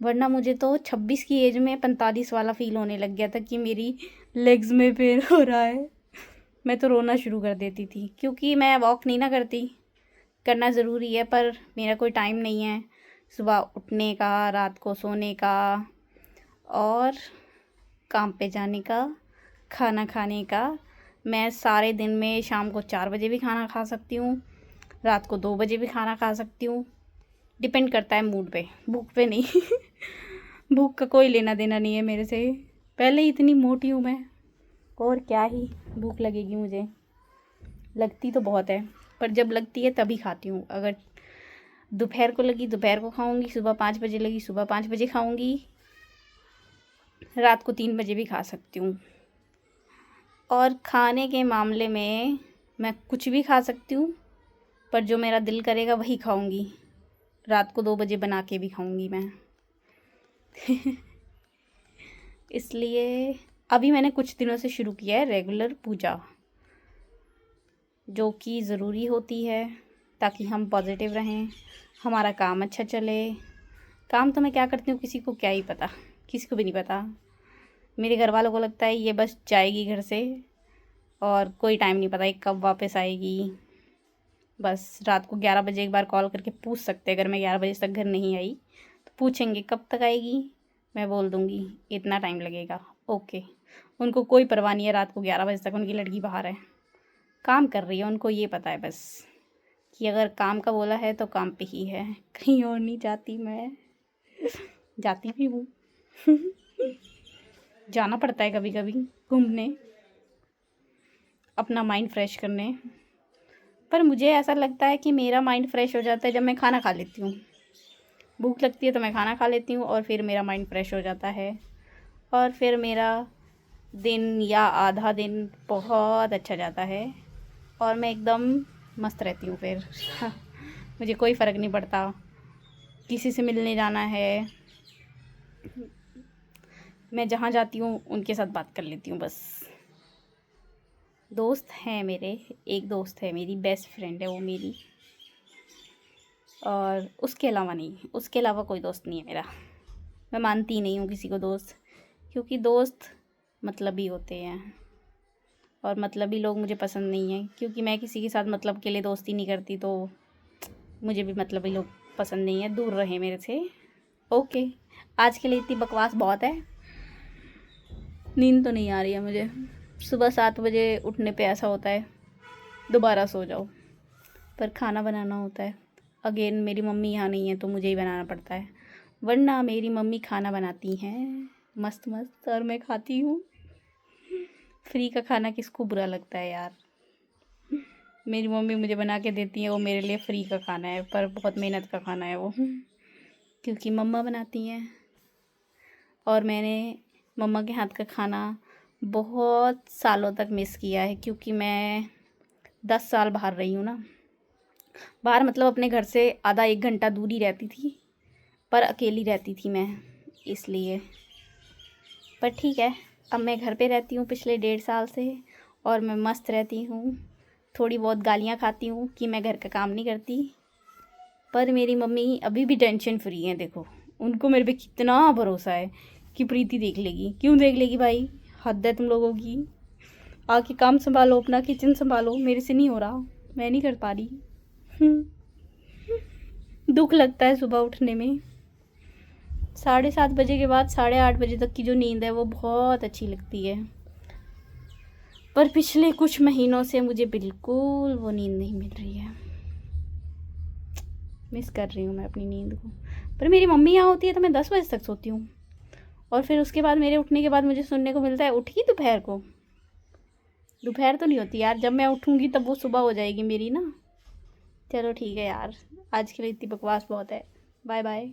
वरना मुझे तो 26 की एज में 45 वाला फ़ील होने लग गया था कि मेरी लेग्स में पेन हो रहा है। मैं तो रोना शुरू कर देती थी, क्योंकि मैं वॉक नहीं ना करती। करना ज़रूरी है, पर मेरा कोई टाइम नहीं है सुबह उठने का, रात को सोने का और काम पे जाने का, खाना खाने का। मैं सारे दिन में शाम को 4 बजे भी खाना खा सकती हूँ, रात को 2 बजे भी खाना खा सकती हूँ। डिपेंड करता है मूड पे, भूख पे नहीं। भूख का कोई लेना देना नहीं है मेरे से। पहले ही इतनी मोटी हूँ मैं, और क्या ही भूख लगेगी मुझे। लगती तो बहुत है, पर जब लगती है तभी खाती हूँ। अगर दोपहर को लगी दोपहर को खाऊंगी, सुबह 5 बजे लगी सुबह 5 बजे खाऊंगी, रात को 3 बजे भी खा सकती हूँ। और खाने के मामले में मैं कुछ भी खा सकती हूँ, पर जो मेरा दिल करेगा वही खाऊंगी। रात को 2 बजे बना के भी खाऊंगी मैं। इसलिए अभी मैंने कुछ दिनों से शुरू किया है रेगुलर पूजा, जो कि ज़रूरी होती है ताकि हम पॉजिटिव रहें, हमारा काम अच्छा चले। काम तो मैं क्या करती हूँ किसी को क्या ही पता, किसी को भी नहीं पता। मेरे घर वालों को लगता है ये बस जाएगी घर से और कोई टाइम नहीं पता ये कब वापस आएगी। बस रात को 11 बजे एक बार कॉल करके पूछ सकते हैं, अगर मैं 11 बजे तक घर नहीं आई तो पूछेंगे कब तक आएगी। मैं बोल दूँगी इतना टाइम लगेगा, ओके। उनको कोई परवाह नहीं है रात को 11 बजे तक उनकी लड़की बाहर है, काम कर रही है। उनको ये पता है बस कि अगर काम का बोला है तो काम पे ही है, कहीं और नहीं जाती मैं। जाती भी हूँ। जाना पड़ता है कभी कभी घूमने, अपना माइंड फ्रेश करने। पर मुझे ऐसा लगता है कि मेरा माइंड फ्रेश हो जाता है जब मैं खाना खा लेती हूँ। भूख लगती है तो मैं खाना खा लेती हूँ और फिर मेरा माइंड फ्रेश हो जाता है, और फिर मेरा दिन या आधा दिन बहुत अच्छा जाता है और मैं एकदम मस्त रहती हूँ फिर। मुझे कोई फ़र्क नहीं पड़ता, किसी से मिलने जाना है, मैं जहाँ जाती हूँ उनके साथ बात कर लेती हूँ बस। दोस्त हैं मेरे, एक दोस्त है मेरी, बेस्ट फ्रेंड है वो मेरी, और उसके अलावा नहीं, उसके अलावा कोई दोस्त नहीं है मेरा। मैं मानती नहीं हूँ किसी को दोस्त, क्योंकि दोस्त मतलबी होते हैं और मतलबी लोग मुझे पसंद नहीं है। क्योंकि मैं किसी के साथ मतलब के लिए दोस्ती नहीं करती, तो मुझे भी मतलबी लोग पसंद नहीं है, दूर रहे मेरे से। ओके, आज के लिए इतनी बकवास बहुत है। नींद तो नहीं आ रही है मुझे। सुबह 7 बजे उठने पे ऐसा होता है दोबारा सो जाओ, पर खाना बनाना होता है। अगेन मेरी मम्मी यहाँ नहीं है तो मुझे ही बनाना पड़ता है, वरना मेरी मम्मी खाना बनाती हैं मस्त मस्त और मैं खाती हूँ। फ्री का खाना किसको बुरा लगता है यार। मेरी मम्मी मुझे बना के देती है, वो मेरे लिए फ्री का खाना है, पर बहुत मेहनत का खाना है वो, क्योंकि मम्मा बनाती हैं। और मैंने मम्मा के हाथ का खाना बहुत सालों तक मिस किया है, क्योंकि मैं 10 साल बाहर रही हूँ ना। बाहर मतलब अपने घर से आधा 1 घंटा दूरी रहती थी, पर अकेली रहती थी मैं, इसलिए। पर ठीक है, अब मैं घर पे रहती हूँ पिछले 1.5 साल से और मैं मस्त रहती हूँ। थोड़ी बहुत गालियाँ खाती हूँ कि मैं घर का काम नहीं करती, पर मेरी मम्मी अभी भी टेंशन फ्री है। देखो उनको मेरे पे कितना भरोसा है कि प्रीति देख लेगी। क्यों देख लेगी भाई, हद है तुम लोगों की। आके काम संभालो, अपना किचन संभालो, मेरे से नहीं हो रहा, मैं नहीं कर पा रही। दुख लगता है सुबह उठने में। 7:30 बजे के बाद 8:30 बजे तक की जो नींद है वो बहुत अच्छी लगती है, पर पिछले कुछ महीनों से मुझे बिल्कुल वो नींद नहीं मिल रही है। मिस कर रही हूँ मैं अपनी नींद को। पर मेरी मम्मी यहाँ होती है तो मैं 10 बजे तक सोती हूँ, और फिर उसके बाद मेरे उठने के बाद मुझे सुनने को मिलता है उठी दोपहर को। दोपहर तो नहीं होती यार, जब मैं उठूँगी तब वो सुबह हो जाएगी मेरी ना। चलो ठीक है यार, आज के लिए इतनी बकवास बहुत है। Bye bye.